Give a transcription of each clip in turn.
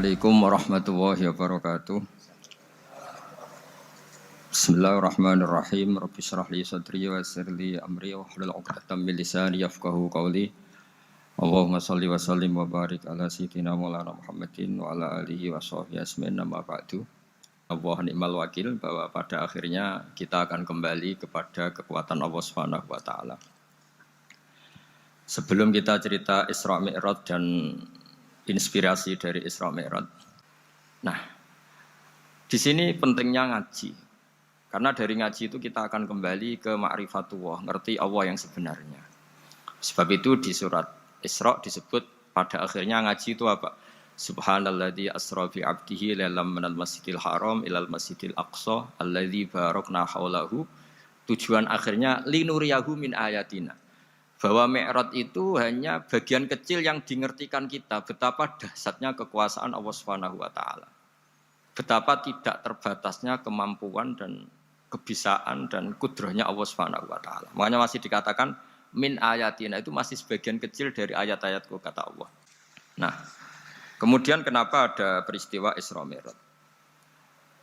Assalamualaikum warahmatullahi wabarakatuh. Bismillahirrahmanirrahim. Rabbi shrah li sadri wa yassir li amri wahlul 'uqdatam min lisani yafqahu qawli. Allahumma shalli wa sallim wa barik ala sayyidina Maulana Muhammadin wa ala alihi wa sahbihi asmin amma ba'du. Allah ni'mal wakil bahwa pada akhirnya kita akan kembali kepada kekuatan Allah Subhanahu wa taala. Sebelum kita cerita Isra Mi'raj dan inspirasi dari Isra Mi'raj. Nah, di sini pentingnya ngaji. Karena dari ngaji itu kita akan kembali ke ma'rifatullah, ngerti Allah yang sebenarnya. Sebab itu di surat Isra disebut pada akhirnya ngaji itu apa? Subhanalladzi asra bi 'abdihi lailam minal masjidil haram ilal masjidil aqsa alladzi barakna haulahu. Tujuan akhirnya linuriyahu min ayatina. Bahwa Mi'raj itu hanya bagian kecil yang dingertikan kita betapa dahsyatnya kekuasaan Allah Subhanahu wa taala. Betapa tidak terbatasnya kemampuan dan kebisaan dan kudrahnya Allah Subhanahu wa taala. Makanya masih dikatakan min ayatina, itu masih sebagian kecil dari ayat-ayatku kata Allah. Nah, kemudian kenapa ada peristiwa Isra Mi'raj?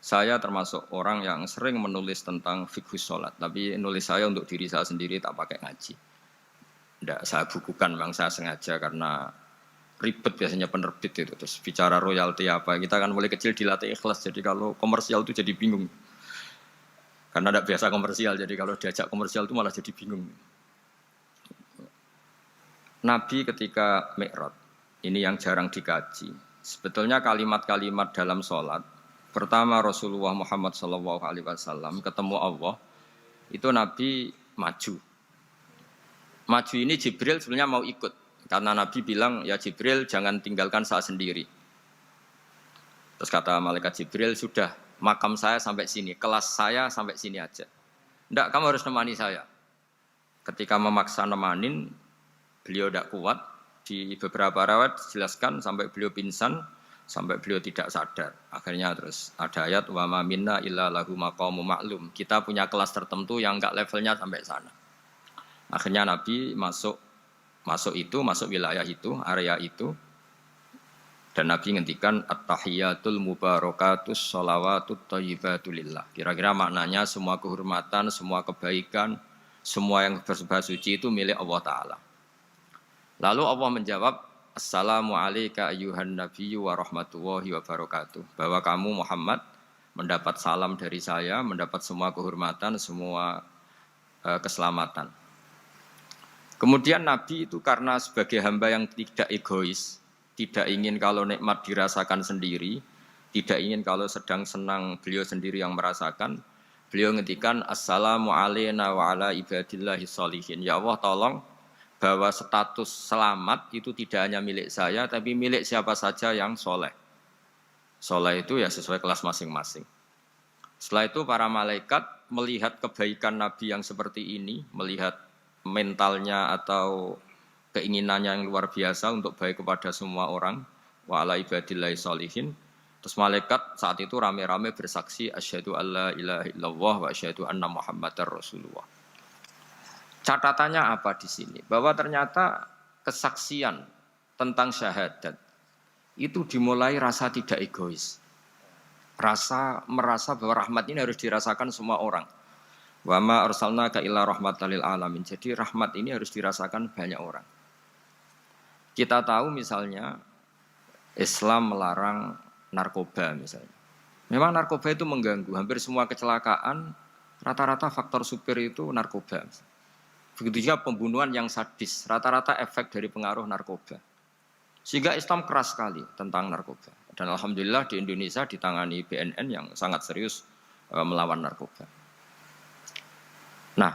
Saya termasuk orang yang sering menulis tentang fikih salat, tapi nulis saya untuk diri saya sendiri, tak pakai ngaji. Tidak saya bukukan, memang saya sengaja karena ribet biasanya penerbit itu. Terus bicara royalti apa, kita kan mulai kecil dilatih ikhlas, jadi kalau komersial itu jadi bingung. Karena tidak biasa komersial, jadi kalau diajak komersial itu malah jadi bingung. Nabi ketika Mi'raj, ini yang jarang dikaji. Sebetulnya kalimat-kalimat dalam sholat, pertama Rasulullah Muhammad SAW ketemu Allah, itu Nabi maju. Maju ini Jibril sebenarnya mau ikut. Karena Nabi bilang, ya Jibril jangan tinggalkan saya sendiri. Terus kata malaikat Jibril, sudah makam saya sampai sini, kelas saya sampai sini aja. Tidak, kamu harus nemani saya. Ketika memaksa nemanin, beliau tidak kuat. Di beberapa riwayat dijelaskan sampai beliau pingsan, sampai beliau tidak sadar. Akhirnya terus ada ayat, wa ma minna illa lahu maqamu ma'lum. Kita punya kelas tertentu yang enggak levelnya sampai sana. Akhirnya Nabi masuk wilayah itu, area itu, dan Nabi ngendikan at-tahiyatul mubarakatus sholawatut thayyibatulillah. Kira-kira maknanya semua kehormatan, semua kebaikan, semua yang bersembah suci itu milik Allah Ta'ala. Lalu Allah menjawab, assalamu alayka ayyuhan nabiyyu wa rahmatullahi wa barakatuh. Bahwa kamu Muhammad mendapat salam dari saya, mendapat semua kehormatan, semua keselamatan. Kemudian Nabi itu karena sebagai hamba yang tidak egois, tidak ingin kalau nikmat dirasakan sendiri, tidak ingin kalau sedang senang beliau sendiri yang merasakan, beliau ngendikan assalamu alayna wa ala ibadillahi sholihin. Ya Allah tolong bahwa status selamat itu tidak hanya milik saya, tapi milik siapa saja yang soleh. Soleh itu ya sesuai kelas masing-masing. Setelah itu para malaikat melihat kebaikan Nabi yang seperti ini, melihat mentalnya atau keinginannya yang luar biasa untuk baik kepada semua orang, wa ala ibadillahi sholihin. Terus malaikat saat itu rame-rame bersaksi asyhadu alla ilaha illallah wa asyhadu anna muhammadar rasulullah. Catatannya apa di sini? Bahwa ternyata kesaksian tentang syahadat itu dimulai rasa tidak egois. Merasa bahwa rahmat ini harus dirasakan semua orang. Wa ma arsalnaka illa rahmatan lil alamin. Jadi rahmat ini harus dirasakan banyak orang. Kita tahu misalnya Islam melarang narkoba misalnya. Memang narkoba itu mengganggu. Hampir semua kecelakaan rata-rata faktor supir itu narkoba. Begitu juga pembunuhan yang sadis, rata-rata efek dari pengaruh narkoba. Sehingga Islam keras sekali tentang narkoba. Dan alhamdulillah di Indonesia ditangani BNN yang sangat serius melawan narkoba. Nah,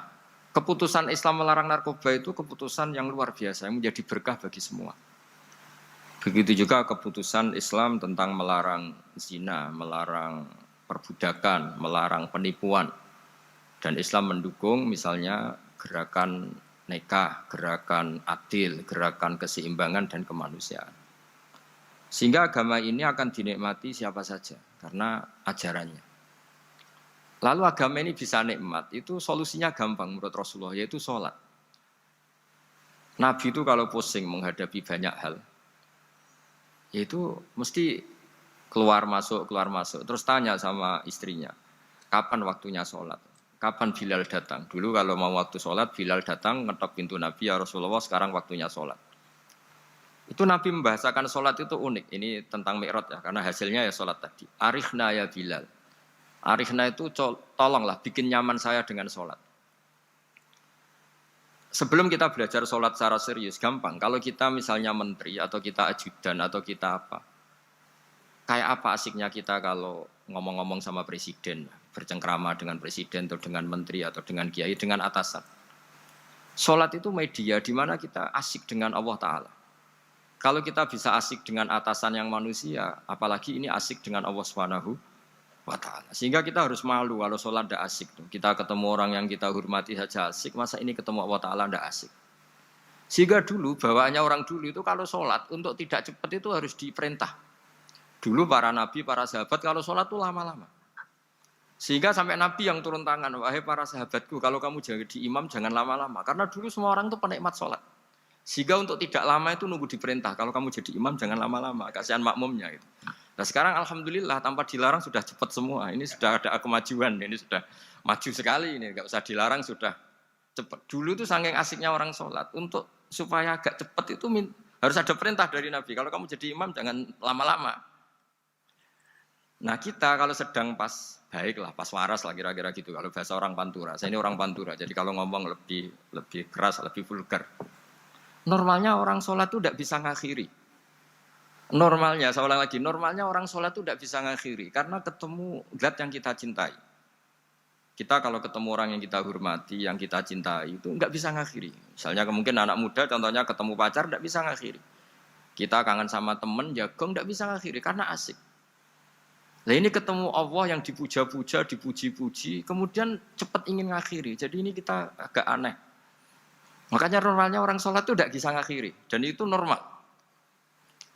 keputusan Islam melarang narkoba itu keputusan yang luar biasa, yang menjadi berkah bagi semua. Begitu juga keputusan Islam tentang melarang zina, melarang perbudakan, melarang penipuan. Dan Islam mendukung misalnya gerakan nikah, gerakan adil, gerakan keseimbangan dan kemanusiaan. Sehingga agama ini akan dinikmati siapa saja karena ajarannya. Lalu agama ini bisa nikmat, itu solusinya gampang menurut Rasulullah, yaitu sholat. Nabi itu kalau pusing menghadapi banyak hal, yaitu mesti keluar masuk. Terus tanya sama istrinya, kapan waktunya sholat? Kapan Bilal datang? Dulu kalau mau waktu sholat, Bilal datang ngetok pintu Nabi, ya Rasulullah sekarang waktunya sholat. Itu Nabi membahasakan sholat itu unik. Ini tentang Mi'raj ya, karena hasilnya ya sholat tadi. Arihna ya Bilal. Arihna itu tolonglah bikin nyaman saya dengan sholat. Sebelum kita belajar sholat secara serius, gampang. Kalau kita misalnya menteri atau kita ajudan atau kita apa, kayak apa asiknya kita kalau ngomong-ngomong sama presiden, bercengkrama dengan presiden atau dengan menteri atau dengan kiai, dengan atasan. Sholat itu media di mana kita asik dengan Allah Ta'ala. Kalau kita bisa asik dengan atasan yang manusia, apalagi ini asik dengan Allah Subhanahu wa Ta'ala. Sehingga kita harus malu kalau sholat tidak asik. Kita ketemu orang yang kita hormati saja asik, masa ini ketemu Allah Ta'ala tidak asik. Sehingga dulu, bawaannya orang dulu itu kalau sholat, untuk tidak cepat itu harus diperintah. Dulu para nabi, para sahabat kalau sholat itu lama-lama. Sehingga sampai nabi yang turun tangan, wahai para sahabatku, kalau kamu jadi imam jangan lama-lama. Karena dulu semua orang itu penikmat sholat. Sehingga untuk tidak lama itu nunggu diperintah. Kalau kamu jadi imam jangan lama-lama, kasihan makmumnya itu. Nah sekarang alhamdulillah tanpa dilarang sudah cepat semua. Ini sudah ada kemajuan, ini sudah maju sekali ini. Enggak usah dilarang sudah cepat. Dulu itu saking asiknya orang sholat. Untuk supaya agak cepat itu harus ada perintah dari Nabi. Kalau kamu jadi imam jangan lama-lama. Nah kita kalau sedang pas baiklah, pas waras lah kira-kira gitu. Kalau bahasa orang Pantura, saya ini orang Pantura. Jadi kalau ngomong lebih keras, lebih vulgar. Normalnya orang sholat itu tidak bisa ngakhiri. Normalnya, saya ulang lagi, normalnya orang sholat itu tidak bisa ngakhiri. Karena ketemu zat yang kita cintai. Kita kalau ketemu orang yang kita hormati, yang kita cintai, itu nggak bisa ngakhiri. Misalnya mungkin anak muda, contohnya ketemu pacar, tidak bisa ngakhiri. Kita kangen sama temen, jagung, tidak bisa ngakhiri, karena asik. Nah ini ketemu Allah yang dipuja-puja, dipuji-puji, kemudian cepat ingin ngakhiri. Jadi ini kita agak aneh. Makanya normalnya orang sholat itu tidak bisa ngakhiri. Dan itu normal.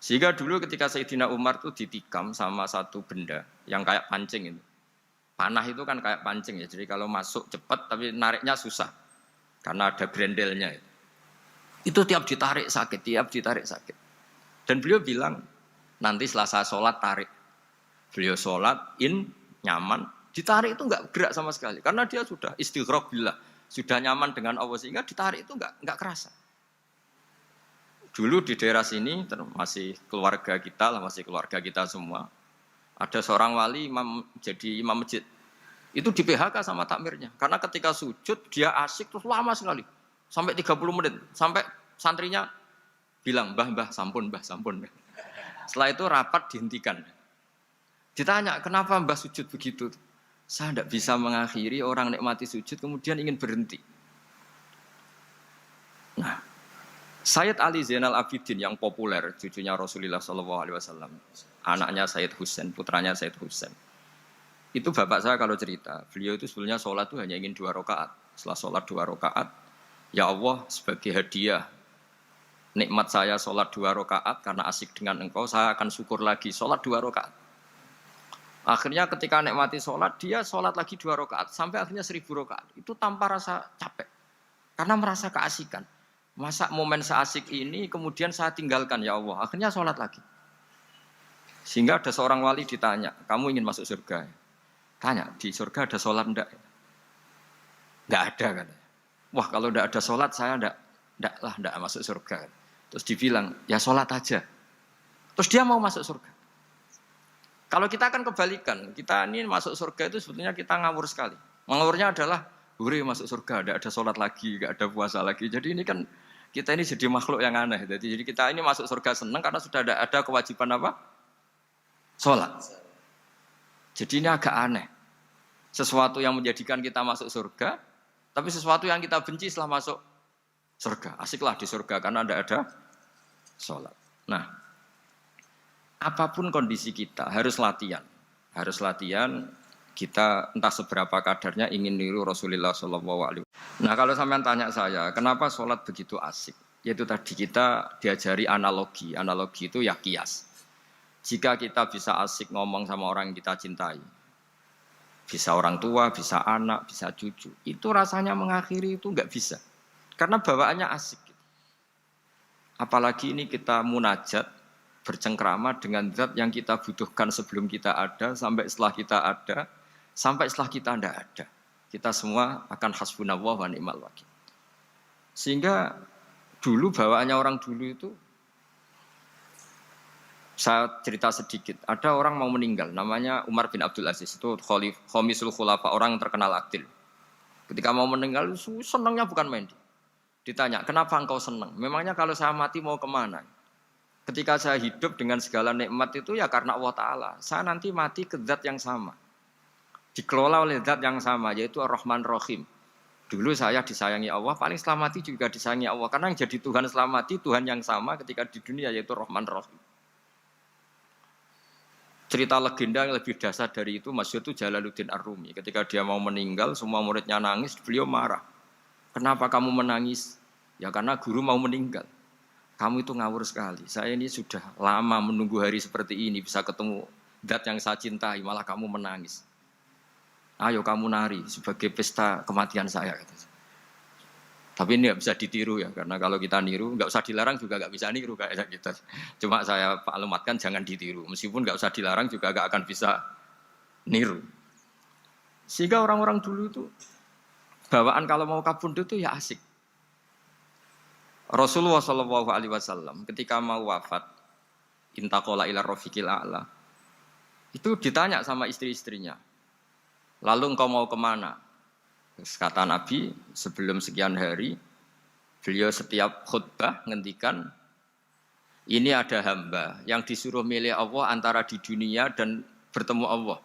Sehingga dulu ketika Sayyidina Umar itu ditikam sama satu benda yang kayak pancing itu. Panah itu kan kayak pancing ya. Jadi kalau masuk cepat tapi nariknya susah. Karena ada grendelnya itu. Itu tiap ditarik sakit. Dan beliau bilang, nanti setelah saya sholat tarik. Beliau sholat, nyaman. Ditarik itu enggak gerak sama sekali. Karena dia sudah istighraq billah. Sudah nyaman dengan Allah sehingga ditarik itu enggak kerasa. Dulu di daerah sini masih keluarga kita lah, masih keluarga kita semua. Ada seorang wali jadi imam masjid. Itu di PHK sama takmirnya. Karena ketika sujud dia asik terus lama sekali. Sampai 30 menit. Sampai santrinya bilang, "Mbah, sampun. Setelah itu rapat dihentikan. Ditanya, "Kenapa Mbah sujud begitu?" Saya tidak bisa mengakhiri orang nikmati sujud kemudian ingin berhenti. Nah, Sayyid Ali Zainal Abidin yang populer, cucunya Rasulullah SAW, anaknya Sayyid Husain, putranya Sayyid Husain. Itu bapak saya kalau cerita, beliau itu sebetulnya sholat itu hanya ingin 2 rakaat. Setelah sholat 2 rakaat, ya Allah sebagai hadiah nikmat saya sholat 2 rakaat karena asik dengan engkau, saya akan syukur lagi sholat 2 rakaat. Akhirnya ketika nikmati sholat, dia sholat lagi 2 rakaat sampai akhirnya 1000 rakaat. Itu tanpa rasa capek, karena merasa keasikan. Masa momen seasik ini kemudian saya tinggalkan ya Allah. Akhirnya sholat lagi. Sehingga ada seorang wali ditanya, "Kamu ingin masuk surga?" Tanya, "Di surga ada sholat enggak?" Enggak ada kan. Wah kalau enggak ada sholat saya enggak masuk surga. Terus dibilang, "Ya sholat aja." Terus dia mau masuk surga. Kalau kita akan kebalikan, kita ini masuk surga itu sebetulnya kita ngawur sekali. Ngawurnya adalah, masuk surga, ada sholat lagi, gak ada puasa lagi. Jadi ini kan, kita ini jadi makhluk yang aneh. Jadi kita ini masuk surga senang karena sudah ada kewajiban apa? Sholat. Jadi ini agak aneh. Sesuatu yang menjadikan kita masuk surga, tapi sesuatu yang kita benci setelah masuk surga. Asiklah di surga karena ada sholat. Nah, apapun kondisi kita harus latihan. Kita entah seberapa kadarnya ingin niru Rasulullah SAW. Nah kalau sampean tanya saya, kenapa sholat begitu asik? Yaitu tadi kita diajari analogi. Analogi itu ya kias. Jika kita bisa asik ngomong sama orang yang kita cintai, bisa orang tua, bisa anak, bisa cucu, itu rasanya mengakhiri itu nggak bisa. Karena bawaannya asik. Apalagi ini kita munajat, bercengkrama dengan zat yang kita butuhkan sebelum kita ada, sampai setelah kita ada, sampai setelah kita tidak ada. Kita semua akan hasbunallah wa ni'mal wakil. Sehingga dulu bawaannya orang dulu itu, saya cerita sedikit. Ada orang mau meninggal, namanya Umar bin Abdul Aziz, itu Khomisul Khulafa, orang yang terkenal adil. Ketika mau meninggal, senangnya bukan main. Ditanya, kenapa engkau senang? Memangnya kalau saya mati mau kemana? Ketika saya hidup dengan segala nikmat itu ya karena Allah Ta'ala. Saya nanti mati ke zat yang sama. Dikelola oleh zat yang sama, yaitu Ar-Rahman Rahim. Dulu saya disayangi Allah, paling selamati juga disayangi Allah. Karena yang jadi Tuhan selamati, Tuhan yang sama ketika di dunia, yaitu Rahman Rahim. Cerita legenda yang lebih dasar dari itu, masyhur itu Jalaluddin Ar-Rumi. Ketika dia mau meninggal, semua muridnya nangis, beliau marah. Kenapa kamu menangis? Ya karena guru mau meninggal. Kamu itu ngawur sekali. Saya ini sudah lama menunggu hari seperti ini, bisa ketemu zat yang saya cintai, malah kamu menangis. Ayo kamu nari sebagai pesta kematian saya. Tapi ini nggak bisa ditiru ya, karena kalau kita niru, nggak usah dilarang juga nggak bisa niru kayak kita. Cuma saya maklumatkan jangan ditiru, meskipun nggak usah dilarang juga nggak akan bisa niru. Sehingga orang-orang dulu itu bawaan kalau mau kabundut itu ya asik. Rasulullah Shallallahu Alaihi Wasallam ketika mau wafat, intaqala ila rafiqil a'la, itu ditanya sama istri-istrinya. Lalu engkau mau kemana? Kata Nabi, sebelum sekian hari, beliau setiap khutbah ngendikan, ini ada hamba yang disuruh milih Allah antara di dunia dan bertemu Allah.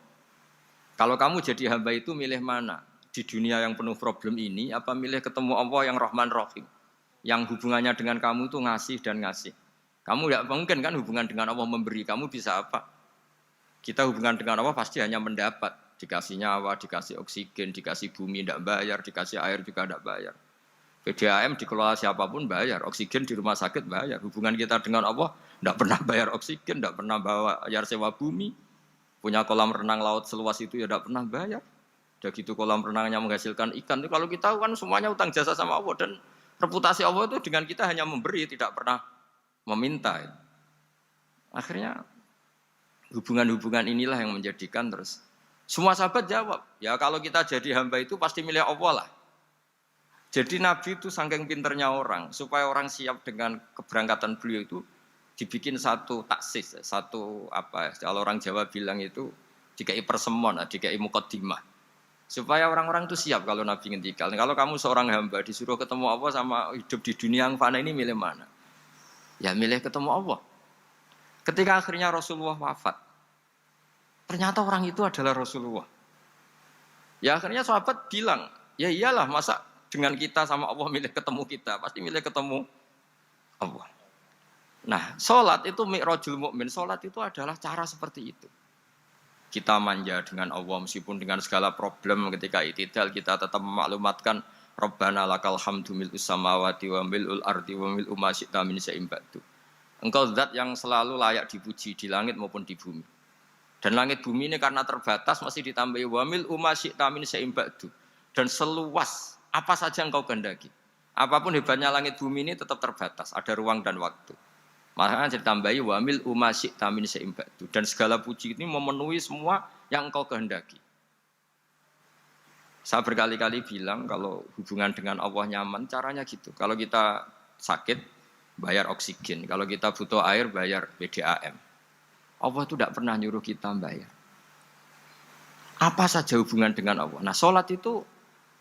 Kalau kamu jadi hamba itu milih mana? Di dunia yang penuh problem ini, apa milih ketemu Allah yang Rahman Rahim? Yang hubungannya dengan kamu itu ngasih dan ngasih. Kamu tidak mungkin kan hubungan dengan Allah memberi, kamu bisa apa? Kita hubungan dengan Allah pasti hanya mendapat. Dikasih nyawa, dikasih oksigen, dikasih bumi tidak bayar, dikasih air juga tidak bayar. PDAM dikelola siapapun bayar, oksigen di rumah sakit bayar. Hubungan kita dengan Allah tidak pernah bayar oksigen, tidak pernah bayar sewa bumi. Punya kolam renang laut seluas itu ya tidak pernah bayar. Udah gitu kolam renangnya menghasilkan ikan. Itu kalau kita kan semuanya utang jasa sama Allah, dan reputasi Allah itu dengan kita hanya memberi, tidak pernah meminta. Akhirnya hubungan-hubungan inilah yang menjadikan terus. Semua sahabat jawab, ya kalau kita jadi hamba itu pasti milih Allah lah. Jadi Nabi itu saking pinternya orang, supaya orang siap dengan keberangkatan beliau itu dibikin satu taksis, satu apa? Kalau orang Jawa bilang itu dikai persemon, dikai mukaddimah. Supaya orang-orang itu siap kalau Nabi ngendikan. Kalau kamu seorang hamba disuruh ketemu Allah sama hidup di dunia yang fana ini, milih mana? Ya milih ketemu Allah. Ketika akhirnya Rasulullah wafat, ternyata orang itu adalah Rasulullah. Ya akhirnya sahabat bilang, ya iyalah masa dengan kita sama Allah milih ketemu kita, pasti milih ketemu Allah. Nah, sholat itu mi'rajul mukmin. Sholat itu adalah cara seperti itu. Kita manja dengan Allah meskipun dengan segala problem, ketika itidal kita tetap memaklumatkan Rabbana lakal hamdu mil'us samawati wa mil'ul ardi wa mil'u ma syi'ta min syai'in ba'du. Engkau zat yang selalu layak dipuji di langit maupun di bumi. Dan langit bumi ini karena terbatas masih ditambahi wa mil'u ma syi'ta min syai'in ba'du. Dan seluas apa saja engkau kehendaki. Apapun hebatnya langit bumi ini tetap terbatas, ada ruang dan waktu. Makanya ditambahi wa mil'u ma syi'ta min syai'in ba'du. Dan segala puji ini memenuhi semua yang engkau kehendaki. Saya berkali-kali bilang kalau hubungan dengan Allah nyaman, caranya gitu. Kalau kita sakit, bayar oksigen. Kalau kita butuh air, bayar PDAM. Allah itu tidak pernah nyuruh kita bayar. Apa saja hubungan dengan Allah. Nah, sholat itu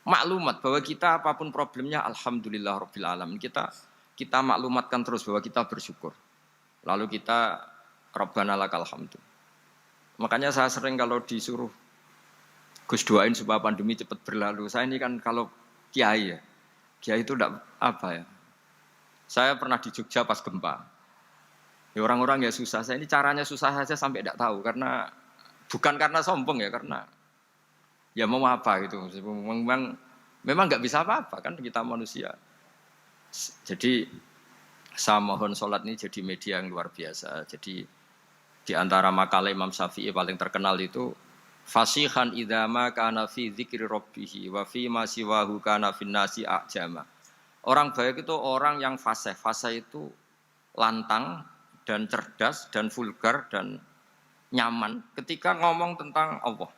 maklumat bahwa kita apapun problemnya, alhamdulillah rabbil alamin. Kita maklumatkan terus bahwa kita bersyukur. Lalu kita Rabbana lakal hamdu. Makanya saya sering kalau disuruh Gus doain supaya pandemi cepat berlalu. Saya ini kan kalau kiai ya, kiai itu tidak apa ya. Saya pernah di Jogja pas gempa. Ya orang-orang ya susah. Saya ini caranya susah saja sampai tidak tahu, karena bukan karena sombong ya, karena ya mau apa gitu. Memang nggak bisa apa-apa kan, kita manusia. Jadi saya mohon sholat ini jadi media yang luar biasa. Jadi di antara makalah Imam Syafi'i paling terkenal itu fasihan idama kana fi dzikri rabbih wa fi ma siwahu kana fin nasi ajama. Orang baik itu orang yang fasih. Fasih itu lantang dan cerdas dan vulgar dan nyaman ketika ngomong tentang Allah.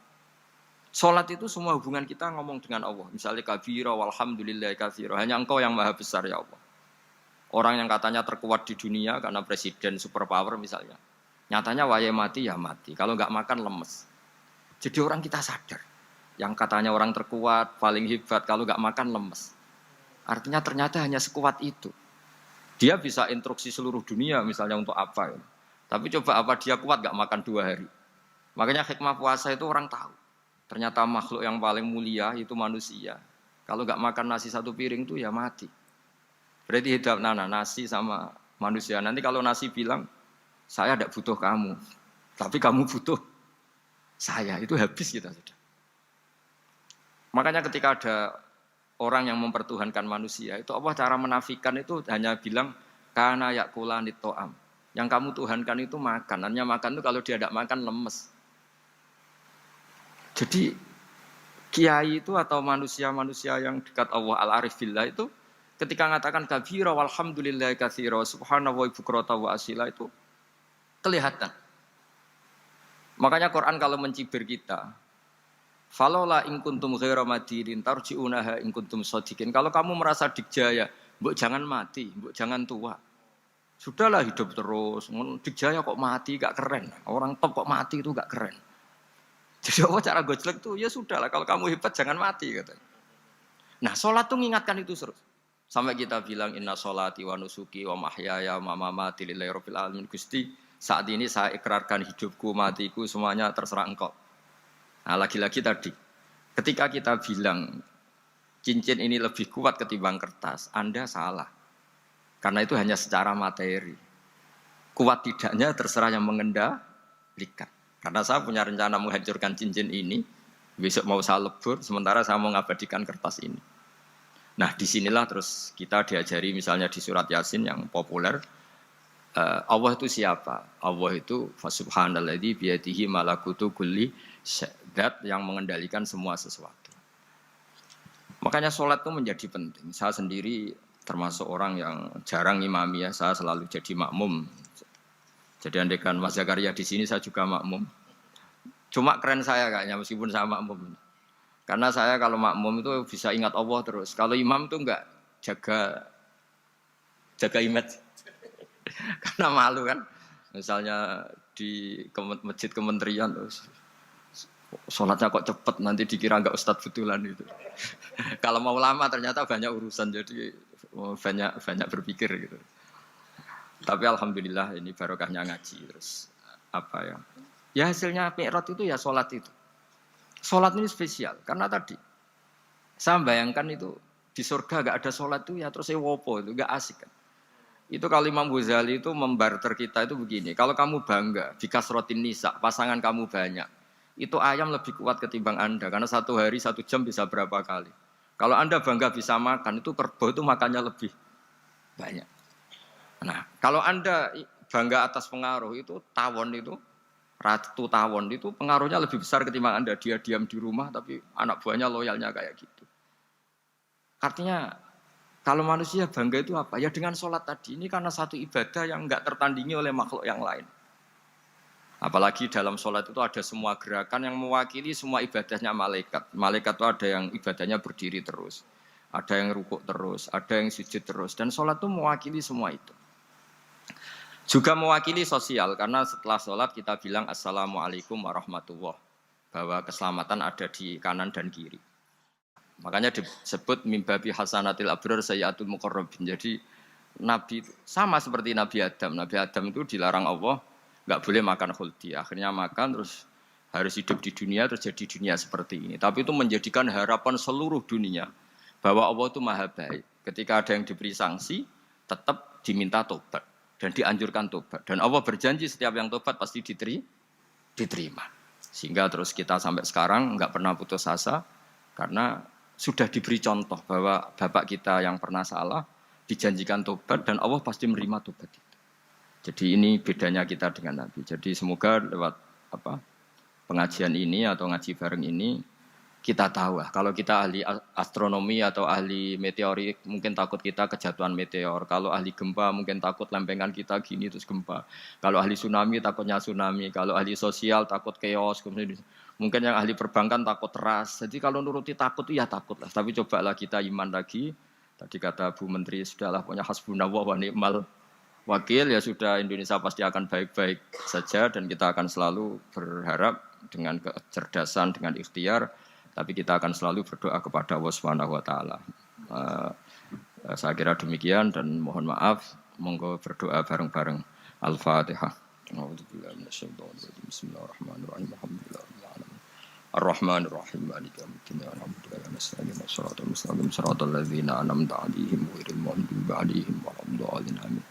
Salat itu semua hubungan kita ngomong dengan Allah. Misalnya kabira walhamdulillah katsira. Hanya Engkau yang maha besar ya Allah. Orang yang katanya terkuat di dunia karena presiden superpower misalnya. Nyatanya waya mati ya mati. Kalau nggak makan lemes. Jadi orang kita sadar. Yang katanya orang terkuat, paling hebat, kalau nggak makan lemes. Artinya ternyata hanya sekuat itu. Dia bisa instruksi seluruh dunia misalnya untuk apa. Ya. Tapi coba apa dia kuat nggak makan 2 hari. Makanya hikmah puasa itu orang tahu. Ternyata makhluk yang paling mulia itu manusia. Kalau nggak makan nasi 1 piring itu ya mati. Berarti hidup nasi sama manusia. Nanti kalau nasi bilang, saya tidak butuh kamu. Tapi kamu butuh saya. Itu habis kita sudah. Makanya ketika ada orang yang mempertuhankan manusia, itu Allah cara menafikan itu hanya bilang, kana yakulanit to'am. Yang kamu tuhankan itu makan. Hanya makan itu kalau dia tidak makan lemes. Jadi kiai itu atau manusia-manusia yang dekat Allah al-arif billah itu ketika mengatakan kabira walhamdulillah katsira subhanahu wa bukrata wa asila itu kelihatan. Makanya Quran kalau mencibir kita, falola in kuntum ghaira madinin tarji'unaha in kuntum shadiqin. Kalau kamu merasa dikjaya, mbok jangan mati, mbok jangan tua. Sudahlah hidup terus. Dikjaya kok mati gak keren. Orang top kok mati itu gak keren. Jadi apa cara gojlek tuh ya sudahlah kalau kamu hebat jangan mati katanya. Nah, salat tuh mengingatkan itu terus. Sampai kita bilang inna sholati wa nusuki wa mahyaya wa mamati lillahi rabbil alamin. Gusti, saat ini saya ikrarkan hidupku, matiku semuanya terserah Engkau. Nah, lagi-lagi tadi ketika kita bilang cincin ini lebih kuat ketimbang kertas, Anda salah. Karena itu hanya secara materi. Kuat tidaknya terserah yang mengendalikan. Karena saya punya rencana menghancurkan cincin ini, besok mau saya lebur, sementara saya mau mengabadikan kertas ini. Nah, disinilah terus kita diajari misalnya di surat Yasin yang populer, Allah itu siapa? Allah itu subhanalladzi biyadihi malakutu kulli zat yang mengendalikan semua sesuatu. Makanya sholat itu menjadi penting. Saya sendiri termasuk orang yang jarang imami ya, saya selalu jadi makmum. Jadi andekan Mas Zakaria di sini saya juga makmum. Cuma keren saya kayaknya meskipun saya makmum. Karena saya kalau makmum itu bisa ingat Allah terus. Kalau imam itu enggak jaga image. Karena malu kan. Misalnya di masjid kementerian terus sholatnya kok cepet nanti dikira enggak ustadz betulan itu. Kalau mau lama ternyata banyak urusan jadi banyak berpikir gitu. Tapi alhamdulillah ini barokahnya ngaji terus apa ya? Ya hasilnya mi'raj itu ya sholat itu. Sholat ini spesial karena tadi saya bayangkan itu di surga gak ada sholat itu ya terus wopo itu gak asik kan. Itu kalau Imam Ghazali itu membarter kita itu begini. Kalau kamu bangga bikasrotin nisa pasangan kamu banyak, itu ayam lebih kuat ketimbang Anda karena 1 hari 1 jam bisa berapa kali. Kalau Anda bangga bisa makan itu kerbau itu makannya lebih banyak. Nah, kalau Anda bangga atas pengaruh itu tawon itu, ratu tawon itu pengaruhnya lebih besar ketimbang Anda. Dia diam di rumah tapi anak buahnya loyalnya kayak gitu. Artinya kalau manusia bangga itu apa? Ya dengan sholat tadi. Ini karena satu ibadah yang enggak tertandingi oleh makhluk yang lain. Apalagi dalam sholat itu ada semua gerakan yang mewakili semua ibadahnya malaikat. Malaikat itu ada yang ibadahnya berdiri terus. Ada yang rukuk terus, ada yang sujud terus. Dan sholat itu mewakili semua itu. Juga mewakili sosial, karena setelah sholat kita bilang Assalamualaikum warahmatullahi wabarakatuh. Bahwa keselamatan ada di kanan dan kiri. Makanya disebut mimbabi hasanatil abrar sayyatul muqarrabin. Jadi Nabi sama seperti Nabi Adam. Nabi Adam itu dilarang Allah, nggak boleh makan khuldi. Akhirnya makan terus harus hidup di dunia, terus jadi dunia seperti ini. Tapi itu menjadikan harapan seluruh dunia bahwa Allah itu maha baik. Ketika ada yang diberi sanksi, tetap diminta tobat. Dan dianjurkan tobat. Dan Allah berjanji setiap yang tobat pasti diterima. Sehingga terus kita sampai sekarang enggak pernah putus asa. Karena sudah diberi contoh bahwa bapak kita yang pernah salah dijanjikan tobat dan Allah pasti menerima tobat itu. Jadi ini bedanya kita dengan Nabi. Jadi semoga lewat pengajian ini atau ngaji bareng ini kita tahu lah. Kalau kita ahli astronomi atau ahli meteorik, mungkin takut kita kejatuhan meteor. Kalau ahli gempa, mungkin takut lempengan kita gini terus gempa. Kalau ahli tsunami, takutnya tsunami. Kalau ahli sosial, takut chaos. Mungkin yang ahli perbankan takut ras. Jadi kalau nuruti takut, ya takut lah. Tapi cobalah kita iman lagi. Tadi kata Bu Menteri, sudahlah punya hasbunallah wa ni'mal wakil, ya sudah, Indonesia pasti akan baik-baik saja dan kita akan selalu berharap dengan kecerdasan, dengan ikhtiar, tapi kita akan selalu berdoa kepada Allah Subhanahu wa taala. Saya kira demikian dan mohon maaf, monggo berdoa bareng-bareng. Al-Fatihah. Bismillahirrahmanirrahim. Ar-Rahman Ar-Rahim Maliki Yaumiddin Na'budu wa nasta'inu shiratal mustaqim shiratal ladzina an'amta 'alaihim ghairil maghdubi 'alaihim waladdallin amin.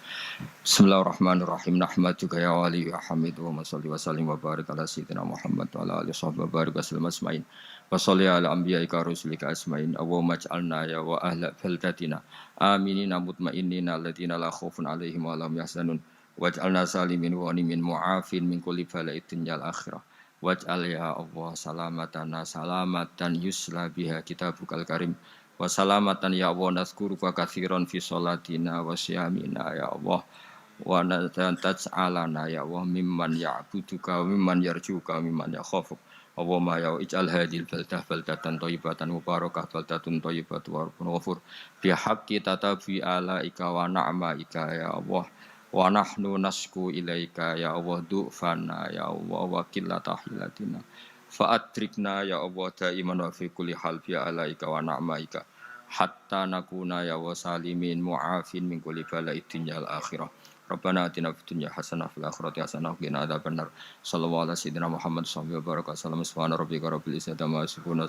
Bismillahirrahmanirrahim. Nahmaduka ya wali ya hamid wa shalli wa sallim wa barik ala sayyidina Muhammad wa ala alihi wa barik wa sallam asma'in. Wa shalli ala anbiya'ika rusulika asma'in. Allahumma ij'alna ya wa ahla baldatina aminina mutma'innina alladziina la khaufun 'alaihim wa la hum yahzanun. Waj'alna salimin wa ghanimin mu'afin min kulli bala'id dunyal akhirah. Waj'al ya Allah salamatana salamatan yusla biha kitabukal karim wa salamatan ya Allah nazkuruka katsiran fi sholatina wa siyamina ya Allah wa taj'alana ya Allah mimman ya'buduka wa mimman yarjuka wa mimman yakhafuk Allahumma ya ij'al hadhil baldah baldatan thayyibatan mubarakah baldatun thayyibatu wa rabbun ghafur bi haqqi tatabi alaika wa na'maika ya Allah wa nahnu nasku ilaika ya Allah du'fana ya Allah wa qillata hilatina fa adrikna ya Allah daiman wa fi kulli hal bi alaika wa na'maika hatta nakuna ya wa salimin mu'afin min kulli bala'id dunyal akhirah. Rabbana atina fid dunya hasanah fil akhirati hasanah wa qina adzabannar. Sallallahu alaihi wasallam Muhammad sallallahu alaihi wasallam. Subhana rabbika rabbil izzati amma yasifun.